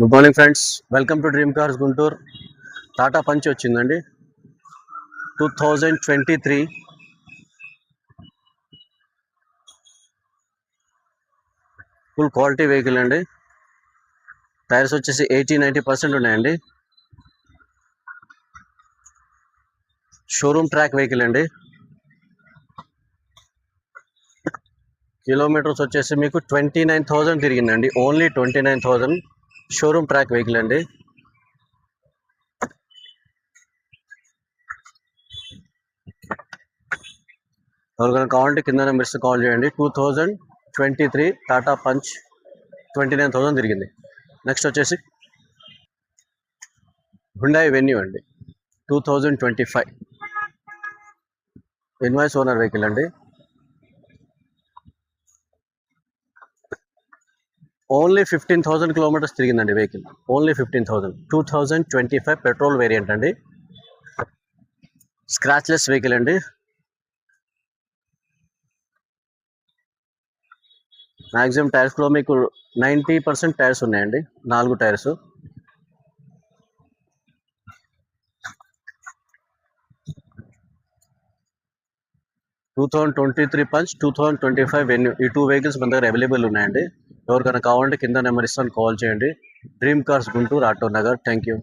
Good morning friends, welcome to dream cars Guntur. Tata punch వచ్చిందండి 2023. Full quality vehicle అండి. Tyres వచ్చేసి 80-90% ఉన్నాయండి. షోరూమ్ ట్రాక్ వెహికల్ అండి. కిలోమీటర్స్ వచ్చేసి మీకు 29,000 తిరిగిందండి. ఓన్లీ 29,000. షోరూమ్ ట్రాక్ వెహికల్ అండి. ఎవరికైనా కావాలంటే కింద నెంబర్స్ కాల్ చేయండి. 2023 టాటా పంచ్ 29,000 తిరిగింది. నెక్స్ట్ వచ్చేసి హుండాయ్ వెన్యూ అండి, 2025 ఇన్వాయిస్ ఓనర్ వెహికల్ అండి. ఓన్లీ 15,000 కిలోమీటర్స్ తిరిగిందండి వెహికల్. ఓన్లీ 15,000. 2025 పెట్రోల్ వేరియంట్ అండి. స్క్రాచ్లెస్ వెహికల్ అండి. మ్యాక్సిమం టైర్స్లో మీకు 90% టైర్స్ ఉన్నాయండి. 4 టైర్స్. టూ 2023 పంచ్, 2025 వెన్యూ, ఈ 2 వెహికల్స్ మన దగ్గర అవైలబుల్ ఉన్నాయండి. ఎవరికైనా కావాలంటే కింద నెంబర్ ఇస్తాను, కాల్ చేయండి. Dream cars Guntur, auto Nagar. Thank you.